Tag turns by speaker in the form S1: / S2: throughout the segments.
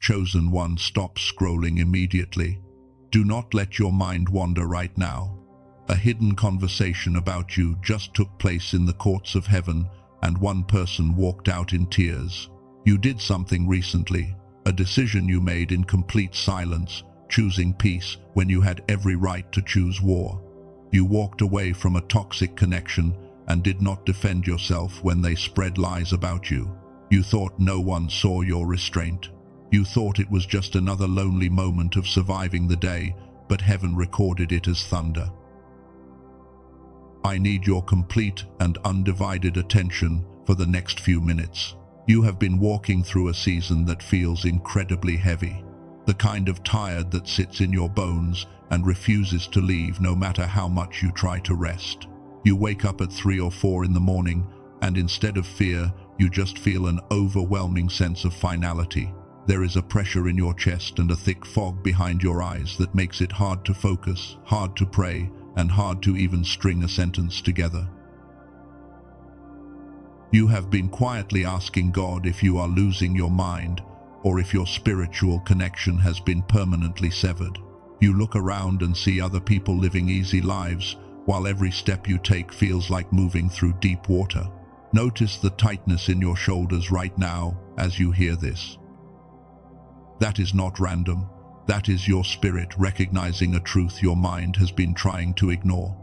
S1: Chosen one, stop scrolling immediately. Do not let your mind wander right now. A hidden conversation about you just took place in the courts of heaven, and one person walked out in tears. You did something recently, a decision you made in complete silence, choosing peace when you had every right to choose war. You walked away from a toxic connection and did not defend yourself when they spread lies about you. You thought no one saw your restraint. You thought it was just another lonely moment of surviving the day, but heaven recorded it as thunder. I need your complete and undivided attention for the next few minutes. You have been walking through a season that feels incredibly heavy, the kind of tired that sits in your bones and refuses to leave no matter how much you try to rest. You wake up at 3 or 4 in the morning, and instead of fear, you just feel an overwhelming sense of finality. There is a pressure in your chest and a thick fog behind your eyes that makes it hard to focus, hard to pray, and hard to even string a sentence together. You have been quietly asking God if you are losing your mind, or if your spiritual connection has been permanently severed. You look around and see other people living easy lives, while every step you take feels like moving through deep water. Notice the tightness in your shoulders right now as you hear this. That is not random. That is your spirit recognizing a truth your mind has been trying to ignore.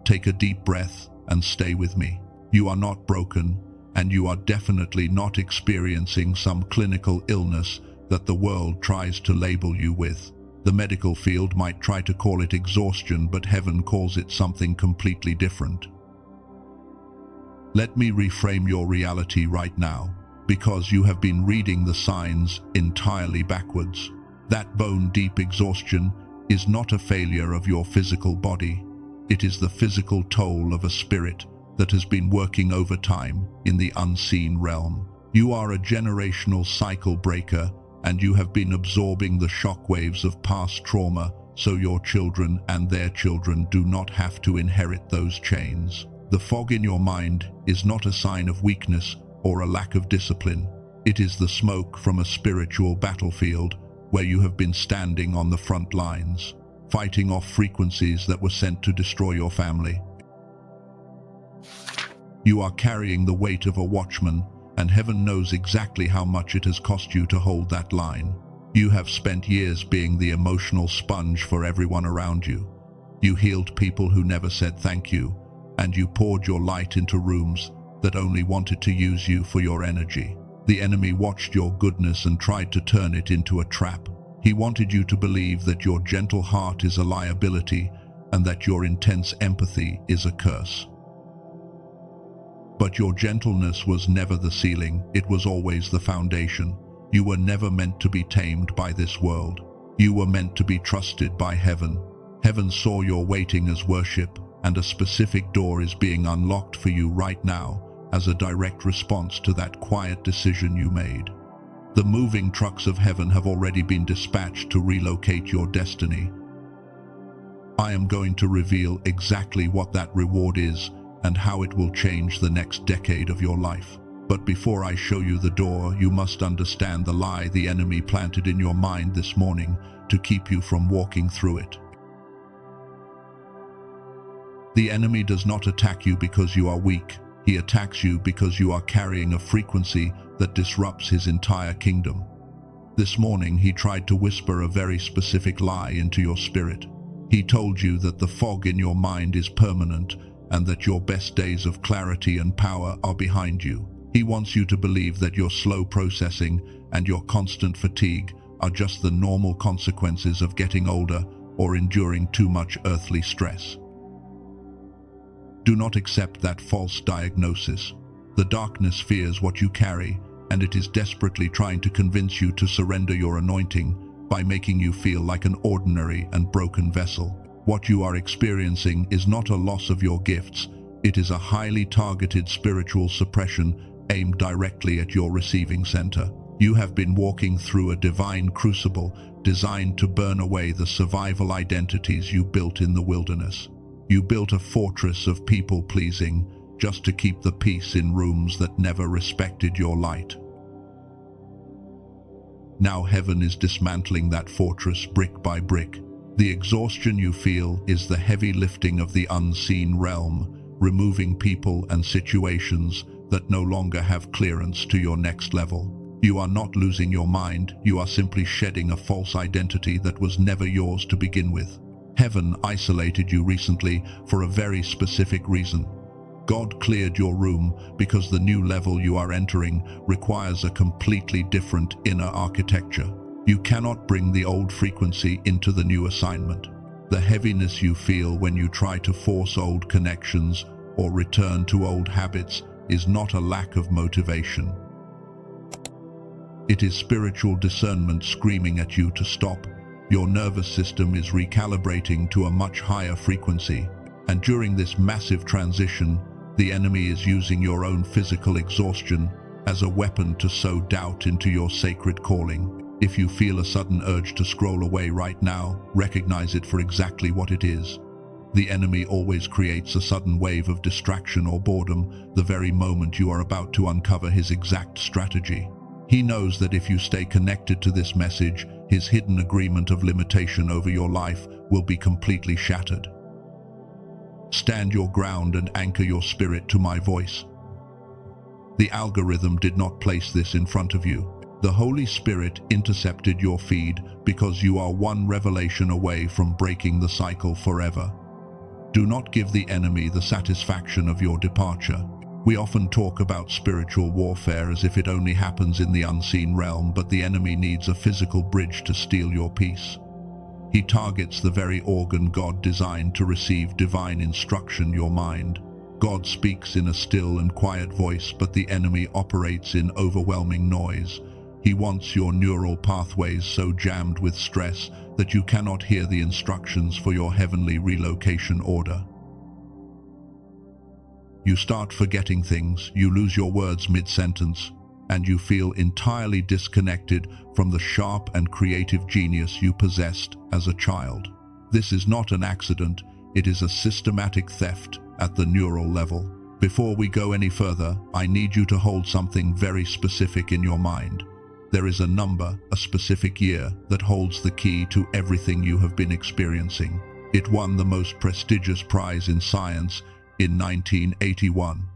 S1: Take a deep breath and stay with me. You are not broken, and you are definitely not experiencing some clinical illness that the world tries to label you with. The medical field might try to call it exhaustion, but heaven calls it something completely different. Let me reframe your reality right now, because you have been reading the signs entirely backwards. That bone-deep exhaustion is not a failure of your physical body. It is the physical toll of a spirit that has been working overtime in the unseen realm. You are a generational cycle breaker, and you have been absorbing the shockwaves of past trauma so your children and their children do not have to inherit those chains. The fog in your mind is not a sign of weakness or a lack of discipline. It is the smoke from a spiritual battlefield where you have been standing on the front lines, fighting off frequencies that were sent to destroy your family. You are carrying the weight of a watchman, and heaven knows exactly how much it has cost you to hold that line. You have spent years being the emotional sponge for everyone around you. You healed people who never said thank you, and you poured your light into rooms that only wanted to use you for your energy. The enemy watched your goodness and tried to turn it into a trap. He wanted you to believe that your gentle heart is a liability and that your intense empathy is a curse. But your gentleness was never the ceiling, it was always the foundation. You were never meant to be tamed by this world. You were meant to be trusted by heaven. Heaven saw your waiting as worship, and a specific door is being unlocked for you right now as a direct response to that quiet decision you made. The moving trucks of heaven have already been dispatched to relocate your destiny. I am going to reveal exactly what that reward is and how it will change the next decade of your life. But before I show you the door, you must understand the lie the enemy planted in your mind this morning to keep you from walking through it. The enemy does not attack you because you are weak. He attacks you because you are carrying a frequency that disrupts his entire kingdom. This morning, he tried to whisper a very specific lie into your spirit. He told you that the fog in your mind is permanent and that your best days of clarity and power are behind you. He wants you to believe that your slow processing and your constant fatigue are just the normal consequences of getting older or enduring too much earthly stress. Do not accept that false diagnosis. The darkness fears what you carry, and it is desperately trying to convince you to surrender your anointing by making you feel like an ordinary and broken vessel. What you are experiencing is not a loss of your gifts, it is a highly targeted spiritual suppression aimed directly at your receiving center. You have been walking through a divine crucible designed to burn away the survival identities you built in the wilderness. You built a fortress of people-pleasing just to keep the peace in rooms that never respected your light. Now heaven is dismantling that fortress brick by brick. The exhaustion you feel is the heavy lifting of the unseen realm, removing people and situations that no longer have clearance to your next level. You are not losing your mind, you are simply shedding a false identity that was never yours to begin with. Heaven isolated you recently for a very specific reason. God cleared your room because the new level you are entering requires a completely different inner architecture. You cannot bring the old frequency into the new assignment. The heaviness you feel when you try to force old connections or return to old habits is not a lack of motivation. It is spiritual discernment screaming at you to stop. Your nervous system is recalibrating to a much higher frequency, and during this massive transition, the enemy is using your own physical exhaustion as a weapon to sow doubt into your sacred calling. If you feel a sudden urge to scroll away right now, recognize it for exactly what it is. The enemy always creates a sudden wave of distraction or boredom the very moment you are about to uncover his exact strategy. He knows that if you stay connected to this message, his hidden agreement of limitation over your life will be completely shattered. Stand your ground and anchor your spirit to my voice. The algorithm did not place this in front of you. The Holy Spirit intercepted your feed because you are one revelation away from breaking the cycle forever. Do not give the enemy the satisfaction of your departure. We often talk about spiritual warfare as if it only happens in the unseen realm, but the enemy needs a physical bridge to steal your peace. He targets the very organ God designed to receive divine instruction, your mind. God speaks in a still and quiet voice, but the enemy operates in overwhelming noise. He wants your neural pathways so jammed with stress that you cannot hear the instructions for your heavenly relocation order. You start forgetting things, you lose your words mid-sentence, and you feel entirely disconnected from the sharp and creative genius you possessed as a child. This is not an accident, it is a systematic theft at the neural level. Before we go any further, I need you to hold something very specific in your mind. There is a number, a specific year, that holds the key to everything you have been experiencing. It won the most prestigious prize in science in 1981.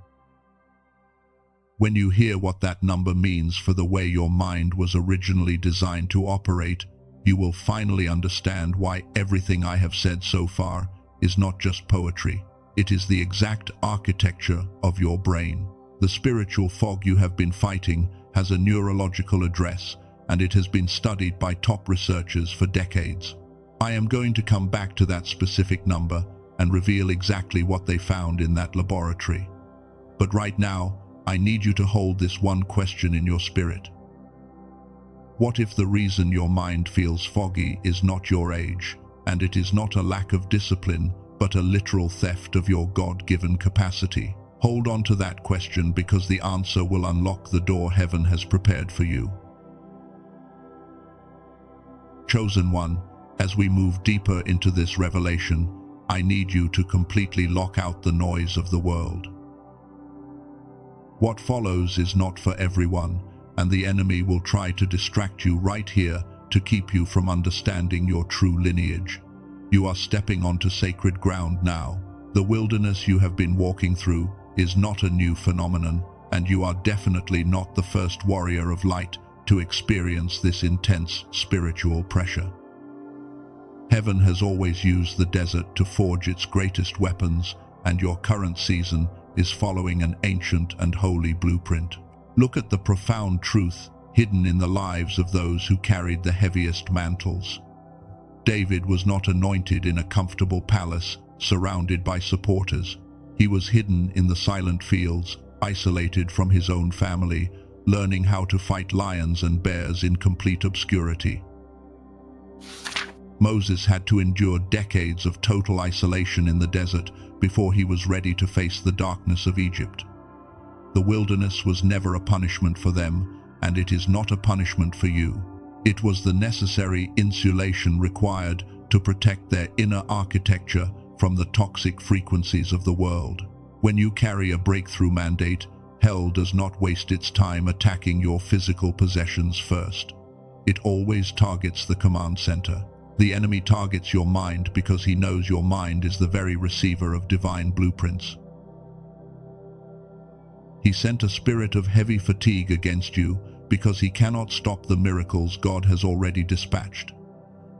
S1: When you hear what that number means for the way your mind was originally designed to operate, you will finally understand why everything I have said so far is not just poetry. It is the exact architecture of your brain. The spiritual fog you have been fighting has a neurological address, and it has been studied by top researchers for decades. I am going to come back to that specific number and reveal exactly what they found in that laboratory. But right now, I need you to hold this one question in your spirit. What if the reason your mind feels foggy is not your age, and it is not a lack of discipline, but a literal theft of your God-given capacity? Hold on to that question, because the answer will unlock the door heaven has prepared for you. Chosen one, as we move deeper into this revelation, I need you to completely lock out the noise of the world. What follows is not for everyone, and the enemy will try to distract you right here to keep you from understanding your true lineage. You are stepping onto sacred ground now. The wilderness you have been walking through is not a new phenomenon, and you are definitely not the first warrior of light to experience this intense spiritual pressure. Heaven has always used the desert to forge its greatest weapons, and your current season is following an ancient and holy blueprint. Look at the profound truth hidden in the lives of those who carried the heaviest mantles. David was not anointed in a comfortable palace surrounded by supporters. He was hidden in the silent fields, isolated from his own family, learning how to fight lions and bears in complete obscurity. Moses had to endure decades of total isolation in the desert before he was ready to face the darkness of Egypt. The wilderness was never a punishment for them, and it is not a punishment for you. It was the necessary insulation required to protect their inner architecture from the toxic frequencies of the world. When you carry a breakthrough mandate, hell does not waste its time attacking your physical possessions first. It always targets the command center. The enemy targets your mind because he knows your mind is the very receiver of divine blueprints. He sent a spirit of heavy fatigue against you because he cannot stop the miracles God has already dispatched.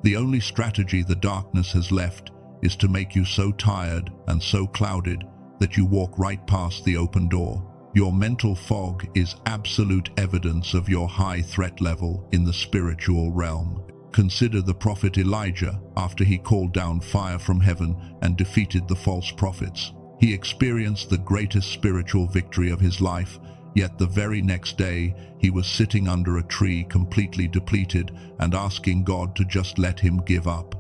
S1: The only strategy the darkness has left is to make you so tired and so clouded that you walk right past the open door. Your mental fog is absolute evidence of your high threat level in the spiritual realm. Consider the prophet Elijah after he called down fire from heaven and defeated the false prophets. He experienced the greatest spiritual victory of his life, yet the very next day he was sitting under a tree completely depleted and asking God to just let him give up.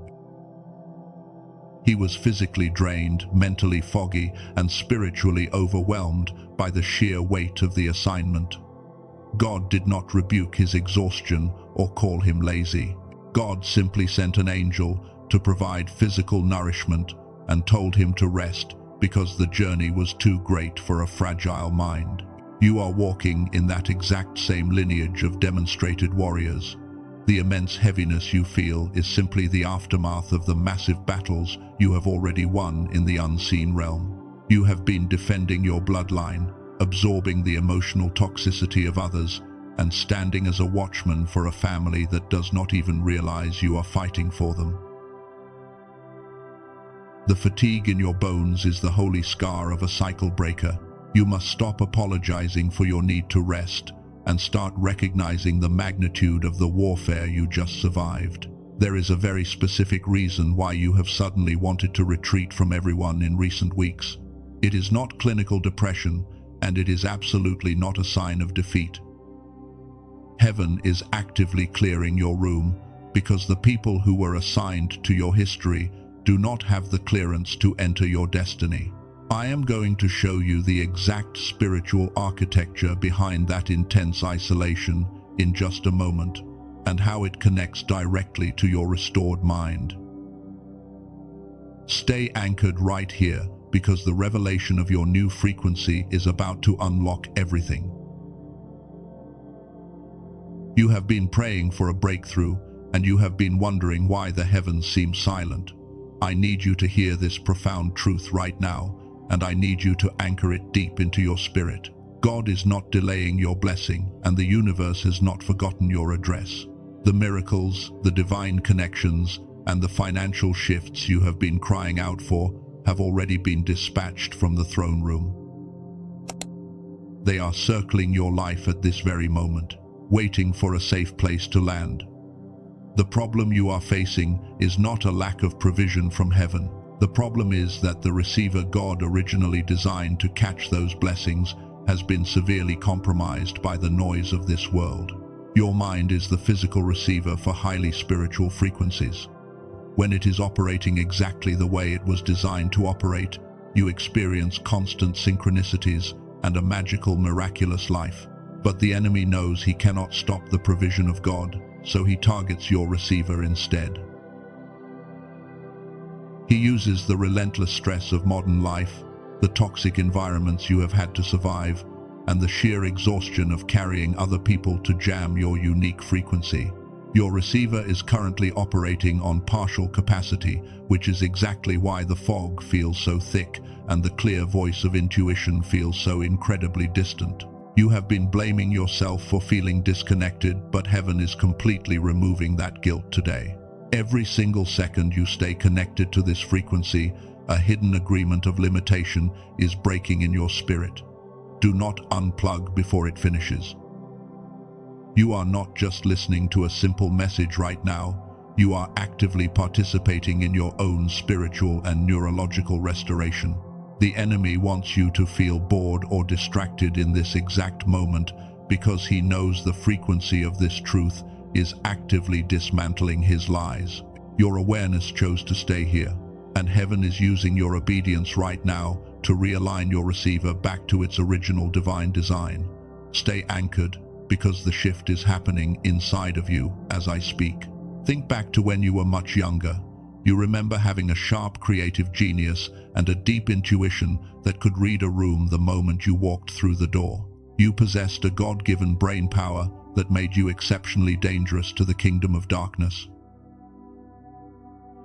S1: He was physically drained, mentally foggy, and spiritually overwhelmed by the sheer weight of the assignment. God did not rebuke his exhaustion or call him lazy. God simply sent an angel to provide physical nourishment and told him to rest because the journey was too great for a fragile mind. You are walking in that exact same lineage of demonstrated warriors. The immense heaviness you feel is simply the aftermath of the massive battles you have already won in the unseen realm. You have been defending your bloodline, absorbing the emotional toxicity of others, and standing as a watchman for a family that does not even realize you are fighting for them. The fatigue in your bones is the holy scar of a cycle breaker. You must stop apologizing for your need to rest and start recognizing the magnitude of the warfare you just survived. There is a very specific reason why you have suddenly wanted to retreat from everyone in recent weeks. It is not clinical depression, and it is absolutely not a sign of defeat. Heaven is actively clearing your room because the people who were assigned to your history do not have the clearance to enter your destiny. I am going to show you the exact spiritual architecture behind that intense isolation in just a moment, and how it connects directly to your restored mind. Stay anchored right here, because the revelation of your new frequency is about to unlock everything. You have been praying for a breakthrough, and you have been wondering why the heavens seem silent. I need you to hear this profound truth right now, and I need you to anchor it deep into your spirit. God is not delaying your blessing, and the universe has not forgotten your address. The miracles, the divine connections, and the financial shifts you have been crying out for have already been dispatched from the throne room. They are circling your life at this very moment, waiting for a safe place to land. The problem you are facing is not a lack of provision from heaven. The problem is that the receiver God originally designed to catch those blessings has been severely compromised by the noise of this world. Your mind is the physical receiver for highly spiritual frequencies. When it is operating exactly the way it was designed to operate, you experience constant synchronicities and a magical, miraculous life. But the enemy knows he cannot stop the provision of God, so he targets your receiver instead. He uses the relentless stress of modern life, the toxic environments you have had to survive, and the sheer exhaustion of carrying other people to jam your unique frequency. Your receiver is currently operating on partial capacity, which is exactly why the fog feels so thick and the clear voice of intuition feels so incredibly distant. You have been blaming yourself for feeling disconnected, but heaven is completely removing that guilt today. Every single second you stay connected to this frequency, a hidden agreement of limitation is breaking in your spirit. Do not unplug before it finishes. You are not just listening to a simple message right now, you are actively participating in your own spiritual and neurological restoration. The enemy wants you to feel bored or distracted in this exact moment because he knows the frequency of this truth is actively dismantling his lies. Your awareness chose to stay here, and heaven is using your obedience right now to realign your receiver back to its original divine design. Stay anchored, because the shift is happening inside of you as I speak. Think back to when you were much younger. You remember having a sharp creative genius and a deep intuition that could read a room the moment you walked through the door. You possessed a God-given brain power that made you exceptionally dangerous to the kingdom of darkness.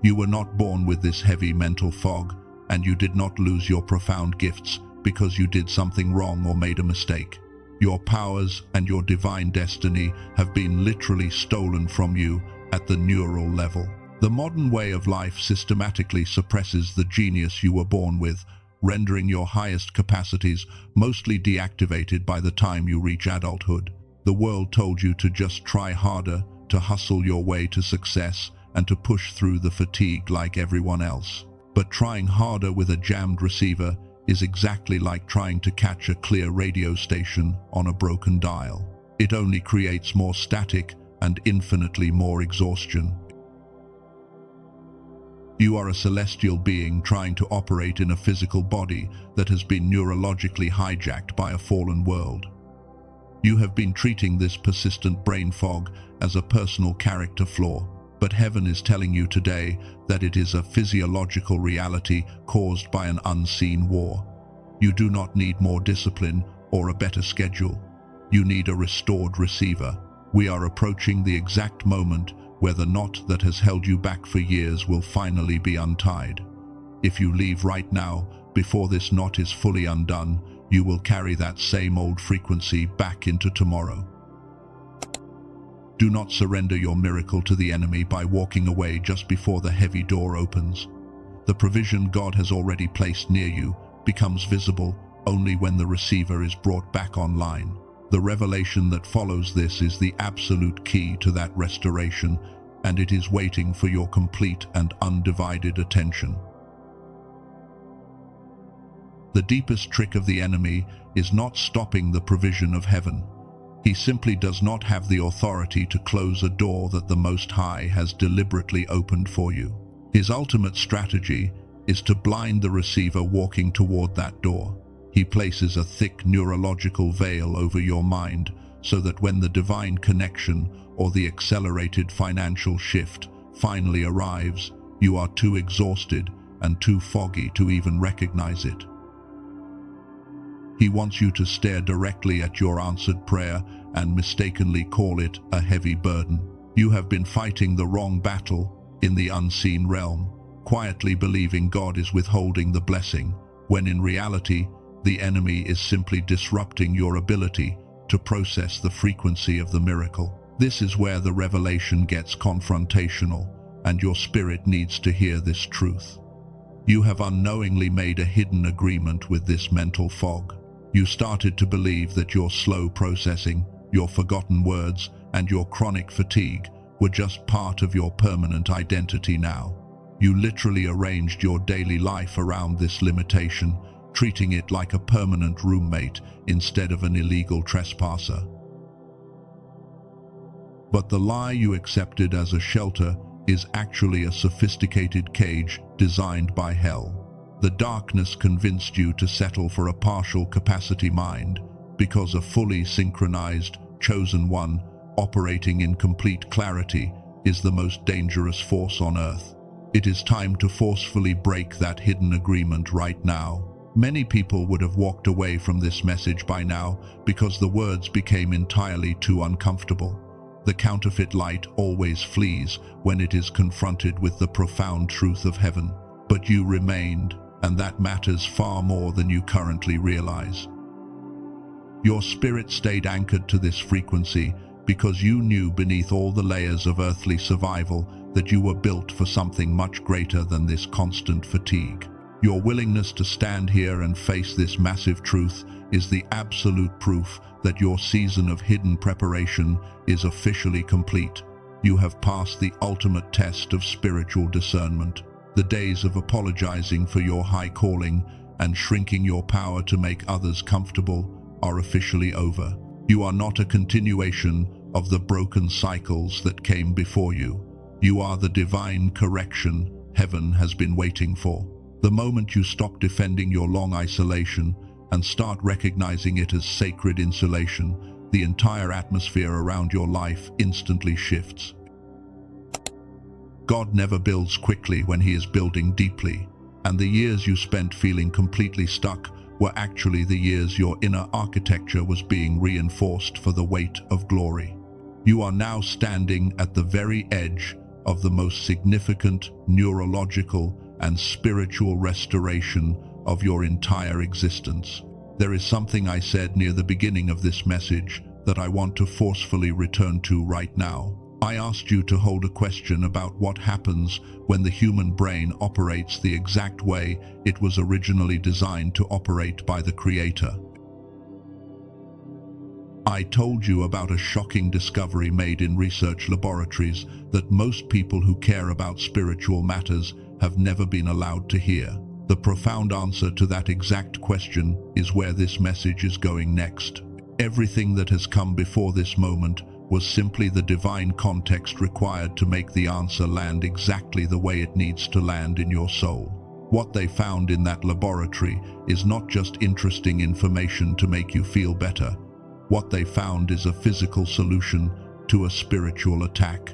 S1: You were not born with this heavy mental fog, and you did not lose your profound gifts because you did something wrong or made a mistake. Your powers and your divine destiny have been literally stolen from you at the neural level. The modern way of life systematically suppresses the genius you were born with, rendering your highest capacities mostly deactivated by the time you reach adulthood. The world told you to just try harder, to hustle your way to success, and to push through the fatigue like everyone else. But trying harder with a jammed receiver is exactly like trying to catch a clear radio station on a broken dial. It only creates more static and infinitely more exhaustion. You are a celestial being trying to operate in a physical body that has been neurologically hijacked by a fallen world. You have been treating this persistent brain fog as a personal character flaw, but heaven is telling you today that it is a physiological reality caused by an unseen war. You do not need more discipline or a better schedule. You need a restored receiver. We are approaching the exact moment where the knot that has held you back for years will finally be untied. If you leave right now, before this knot is fully undone, you will carry that same old frequency back into tomorrow. Do not surrender your miracle to the enemy by walking away just before the heavy door opens. The provision God has already placed near you becomes visible only when the receiver is brought back online. The revelation that follows this is the absolute key to that restoration, and it is waiting for your complete and undivided attention. The deepest trick of the enemy is not stopping the provision of heaven. He simply does not have the authority to close a door that the Most High has deliberately opened for you. His ultimate strategy is to blind the receiver walking toward that door. He places a thick neurological veil over your mind so that when the divine connection or the accelerated financial shift finally arrives, you are too exhausted and too foggy to even recognize it. He wants you to stare directly at your answered prayer and mistakenly call it a heavy burden. You have been fighting the wrong battle in the unseen realm, quietly believing God is withholding the blessing, when in reality, the enemy is simply disrupting your ability to process the frequency of the miracle. This is where the revelation gets confrontational, and your spirit needs to hear this truth. You have unknowingly made a hidden agreement with this mental fog. You started to believe that your slow processing, your forgotten words, and your chronic fatigue were just part of your permanent identity now. You literally arranged your daily life around this limitation, treating it like a permanent roommate instead of an illegal trespasser. But the lie you accepted as a shelter is actually a sophisticated cage designed by hell. The darkness convinced you to settle for a partial capacity mind because a fully synchronized, chosen one operating in complete clarity is the most dangerous force on earth. It is time to forcefully break that hidden agreement right now. Many people would have walked away from this message by now because the words became entirely too uncomfortable. The counterfeit light always flees when it is confronted with the profound truth of heaven. But you remained, and that matters far more than you currently realize. Your spirit stayed anchored to this frequency because you knew beneath all the layers of earthly survival that you were built for something much greater than this constant fatigue. Your willingness to stand here and face this massive truth is the absolute proof that your season of hidden preparation is officially complete. You have passed the ultimate test of spiritual discernment. The days of apologizing for your high calling and shrinking your power to make others comfortable are officially over. You are not a continuation of the broken cycles that came before you. You are the divine correction heaven has been waiting for. The moment you stop defending your long isolation and start recognizing it as sacred insulation, the entire atmosphere around your life instantly shifts. God never builds quickly when He is building deeply, and the years you spent feeling completely stuck were actually the years your inner architecture was being reinforced for the weight of glory. You are now standing at the very edge of the most significant neurological and spiritual restoration of your entire existence. There is something I said near the beginning of this message that I want to forcefully return to right now. I asked you to hold a question about what happens when the human brain operates the exact way it was originally designed to operate by the Creator. I told you about a shocking discovery made in research laboratories that most people who care about spiritual matters have never been allowed to hear. The profound answer to that exact question is where this message is going next. Everything that has come before this moment was simply the divine context required to make the answer land exactly the way it needs to land in your soul. What they found in that laboratory is not just interesting information to make you feel better. What they found is a physical solution to a spiritual attack.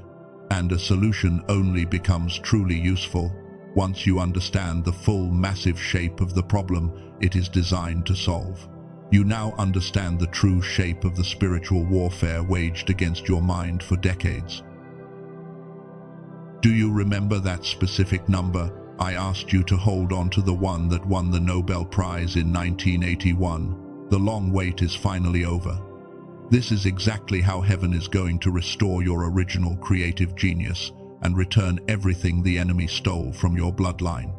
S1: And a solution only becomes truly useful once you understand the full massive shape of the problem it is designed to solve. You now understand the true shape of the spiritual warfare waged against your mind for decades. Do you remember that specific number? I asked you to hold on to the one that won the Nobel Prize in 1981. The long wait is finally over. This is exactly how heaven is going to restore your original creative genius and return everything the enemy stole from your bloodline.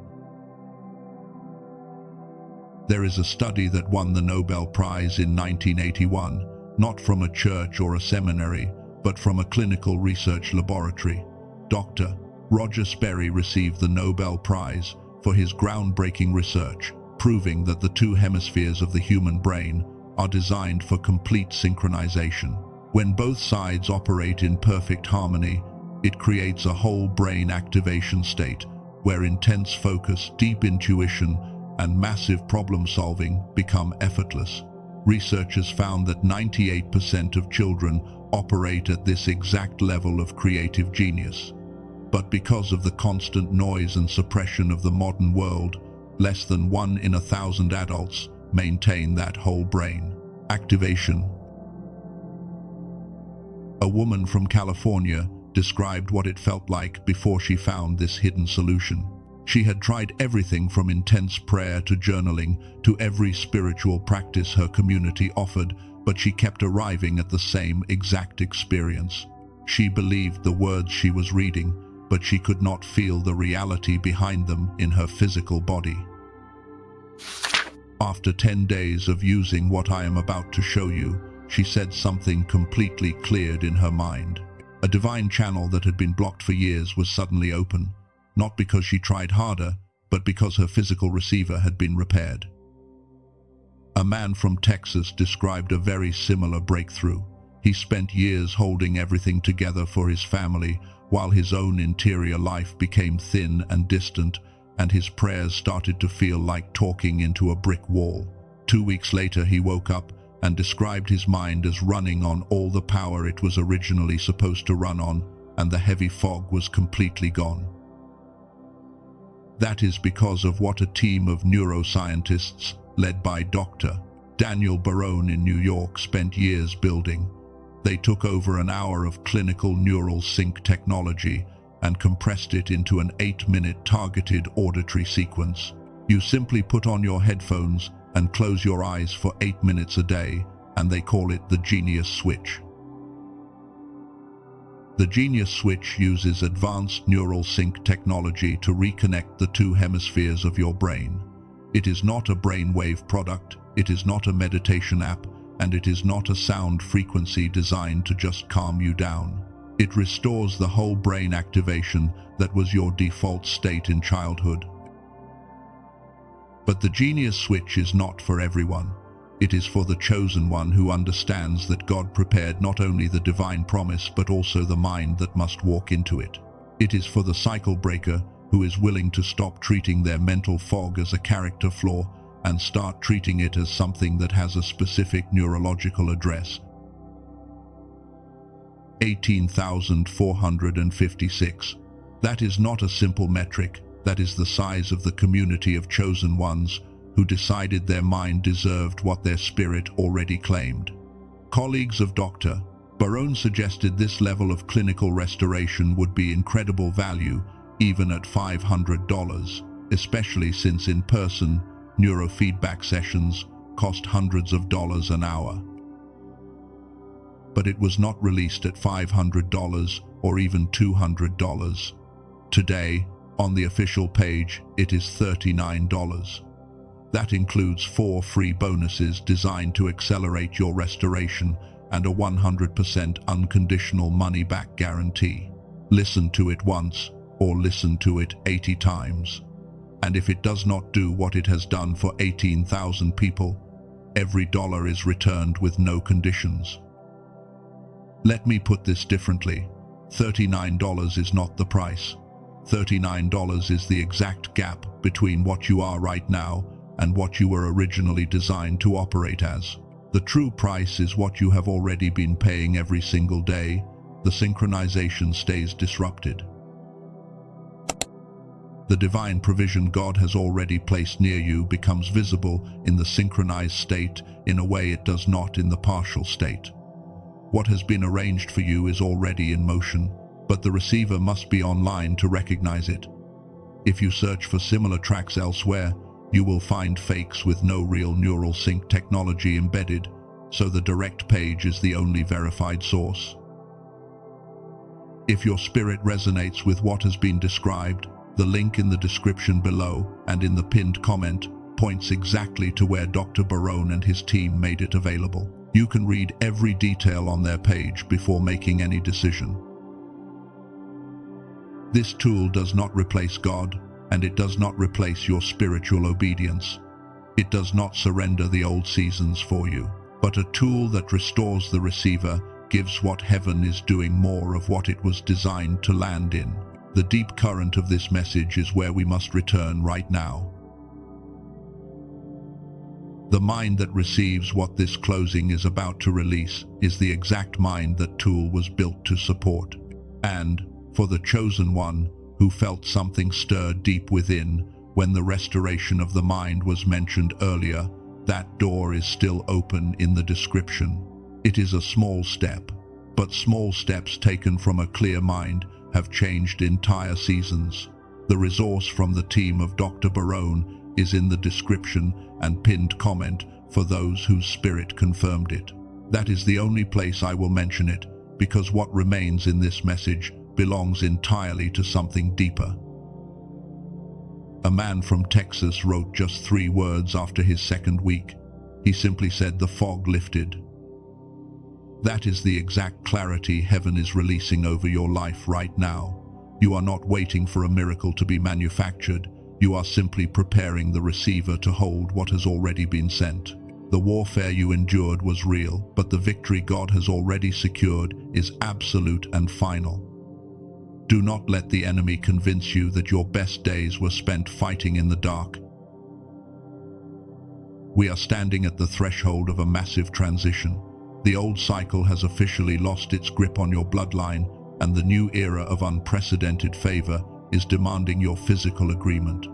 S1: There is a study that won the Nobel Prize in 1981, not from a church or a seminary, but from a clinical research laboratory. Dr. Roger Sperry received the Nobel Prize for his groundbreaking research, proving that the two hemispheres of the human brain are designed for complete synchronization. When both sides operate in perfect harmony, it creates a whole brain activation state where intense focus, deep intuition, and massive problem-solving become effortless. Researchers found that 98% of children operate at this exact level of creative genius. But because of the constant noise and suppression of the modern world, less than 1 in 1,000 adults maintain that whole brain activation. A woman from California described what it felt like before she found this hidden solution. She had tried everything from intense prayer to journaling to every spiritual practice her community offered, but she kept arriving at the same exact experience. She believed the words she was reading, but she could not feel the reality behind them in her physical body. After 10 days of using what I am about to show you, she said something completely cleared in her mind. A divine channel that had been blocked for years was suddenly open. Not because she tried harder, but because her physical receiver had been repaired. A man from Texas described a very similar breakthrough. He spent years holding everything together for his family, while his own interior life became thin and distant, and his prayers started to feel like talking into a brick wall. 2 weeks later, he woke up and described his mind as running on all the power it was originally supposed to run on, and the heavy fog was completely gone. That is because of what a team of neuroscientists, led by Dr. Daniel Barone in New York, spent years building. They took over an hour of clinical neural sync technology and compressed it into an 8-minute targeted auditory sequence. You simply put on your headphones and close your eyes for 8 minutes a day, and they call it the Genius Switch. The Genius Switch uses advanced neural sync technology to reconnect the two hemispheres of your brain. It is not a brainwave product, it is not a meditation app, and it is not a sound frequency designed to just calm you down. It restores the whole brain activation that was your default state in childhood. But the Genius Switch is not for everyone. It is for the chosen one who understands that God prepared not only the divine promise but also the mind that must walk into it. It is for the cycle breaker who is willing to stop treating their mental fog as a character flaw and start treating it as something that has a specific neurological address. 18,456. That is not a simple metric. That is the size of the community of chosen ones who decided their mind deserved what their spirit already claimed. Colleagues of Dr. Barone suggested this level of clinical restoration would be incredible value even at $500, especially since in-person neurofeedback sessions cost hundreds of dollars an hour. But it was not released at $500 or even $200. Today, on the official page, it is $39. That includes 4 free bonuses designed to accelerate your restoration and a 100% unconditional money-back guarantee. Listen to it once or listen to it 80 times. And if it does not do what it has done for 18,000 people, every dollar is returned with no conditions. Let me put this differently. $39 is not the price. $39 is the exact gap between what you are right now and what you were originally designed to operate as. The true price is what you have already been paying every single day. The synchronization stays disrupted. The divine provision God has already placed near you becomes visible in the synchronized state in a way it does not in the partial state. What has been arranged for you is already in motion, but the receiver must be online to recognize it. If you search for similar tracks elsewhere, you will find fakes with no real neural sync technology embedded, so the direct page is the only verified source. If your spirit resonates with what has been described, the link in the description below and in the pinned comment points exactly to where Dr. Barone and his team made it available. You can read every detail on their page before making any decision. This tool does not replace God, and it does not replace your spiritual obedience. It does not surrender the old seasons for you, but a tool that restores the receiver, gives what heaven is doing more of what it was designed to land in. The deep current of this message is where we must return right now. The mind that receives what this closing is about to release is the exact mind that tool was built to support. And, for the chosen one, who felt something stir deep within when the restoration of the mind was mentioned earlier, that door is still open in the description. It is a small step, but small steps taken from a clear mind have changed entire seasons. The resource from the team of Dr. Barone is in the description and pinned comment for those whose spirit confirmed it. That is the only place I will mention it, because what remains in this message belongs entirely to something deeper. A man from Texas wrote just 3 words after his second week. He simply said, "The fog lifted." That is the exact clarity heaven is releasing over your life right now. You are not waiting for a miracle to be manufactured. You are simply preparing the receiver to hold what has already been sent. The warfare you endured was real, but the victory God has already secured is absolute and final. Do not let the enemy convince you that your best days were spent fighting in the dark. We are standing at the threshold of a massive transition. The old cycle has officially lost its grip on your bloodline, and the new era of unprecedented favor is demanding your physical agreement.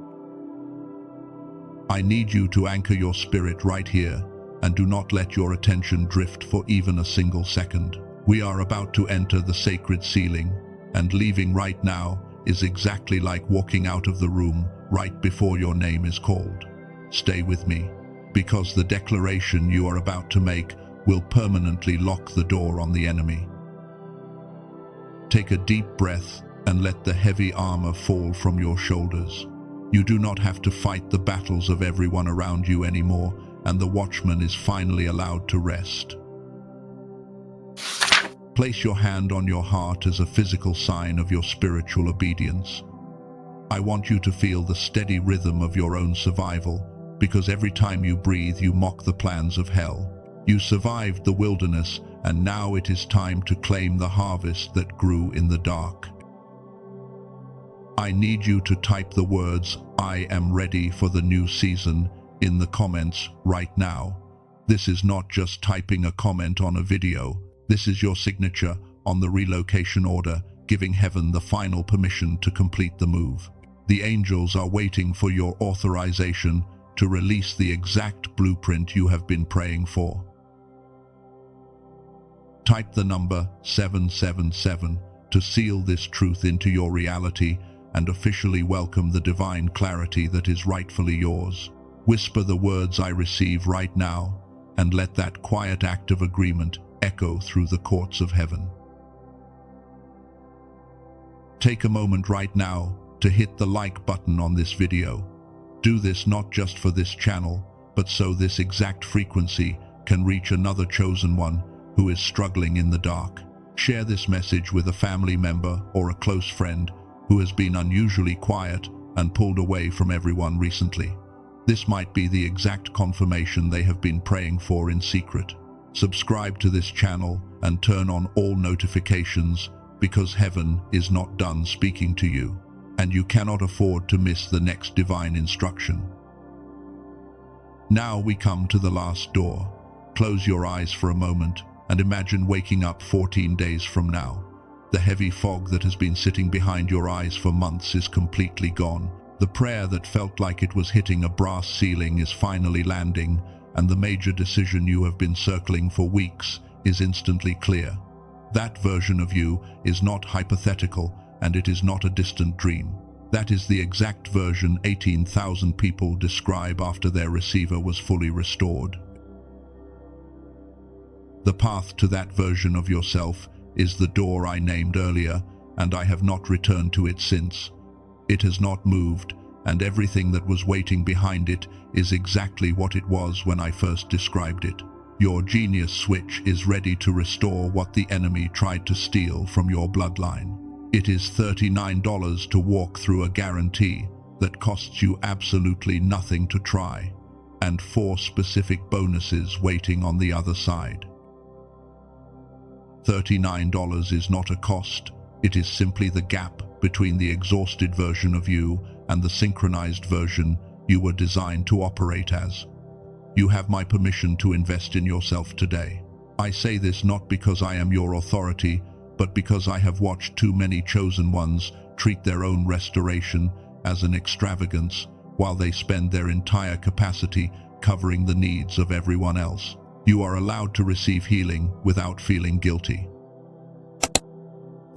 S1: I need you to anchor your spirit right here, and do not let your attention drift for even a single second. We are about to enter the sacred ceiling, and leaving right now is exactly like walking out of the room right before your name is called. Stay with me, because the declaration you are about to make will permanently lock the door on the enemy. Take a deep breath and let the heavy armor fall from your shoulders. You do not have to fight the battles of everyone around you anymore, and the watchman is finally allowed to rest. Place your hand on your heart as a physical sign of your spiritual obedience. I want you to feel the steady rhythm of your own survival, because every time you breathe, you mock the plans of hell. You survived the wilderness, and now it is time to claim the harvest that grew in the dark. I need you to type the words, "I am ready for the new season," in the comments right now. This is not just typing a comment on a video. This is your signature on the relocation order, giving heaven the final permission to complete the move. The angels are waiting for your authorization to release the exact blueprint you have been praying for. Type the number 777 to seal this truth into your reality and officially welcome the divine clarity that is rightfully yours. Whisper the words "I receive" right now, and let that quiet act of agreement echo through the courts of heaven. Take a moment right now to hit the like button on this video. Do this not just for this channel, but so this exact frequency can reach another chosen one who is struggling in the dark. Share this message with a family member or a close friend who has been unusually quiet and pulled away from everyone recently. This might be the exact confirmation they have been praying for in secret. Subscribe to this channel and turn on all notifications, because heaven is not done speaking to you, and you cannot afford to miss the next divine instruction. Now we come to the last door. Close your eyes for a moment and imagine waking up 14 days from now. The heavy fog that has been sitting behind your eyes for months is completely gone. The prayer that felt like it was hitting a brass ceiling is finally landing, and the major decision you have been circling for weeks is instantly clear. That version of you is not hypothetical, and it is not a distant dream. That is the exact version 18,000 people describe after their receiver was fully restored. The path to that version of yourself is the door I named earlier, and I have not returned to it since. It has not moved, and everything that was waiting behind it is exactly what it was when I first described it. Your genius switch is ready to restore what the enemy tried to steal from your bloodline. It is $39 to walk through a guarantee that costs you absolutely nothing to try, and 4 specific bonuses waiting on the other side. $39 is not a cost, it is simply the gap between the exhausted version of you and the synchronized version you were designed to operate as. You have my permission to invest in yourself today. I say this not because I am your authority, but because I have watched too many chosen ones treat their own restoration as an extravagance while they spend their entire capacity covering the needs of everyone else. You are allowed to receive healing without feeling guilty.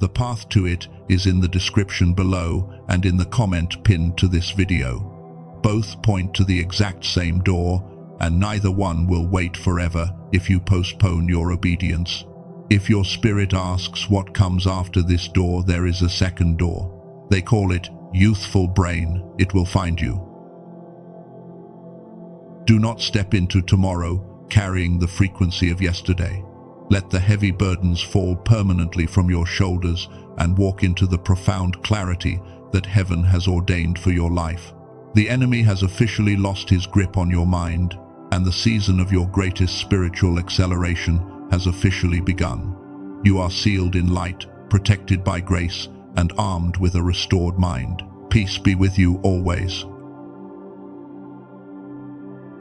S1: The path to it is in the description below and in the comment pinned to this video. Both point to the exact same door, and neither one will wait forever if you postpone your obedience. If your spirit asks what comes after this door, there is a second door. They call it youthful brain. It will find you. Do not step into tomorrow carrying the frequency of yesterday. Let the heavy burdens fall permanently from your shoulders and walk into the profound clarity that heaven has ordained for your life. The enemy has officially lost his grip on your mind, and the season of your greatest spiritual acceleration has officially begun. You are sealed in light, protected by grace, and armed with a restored mind. Peace be with you always.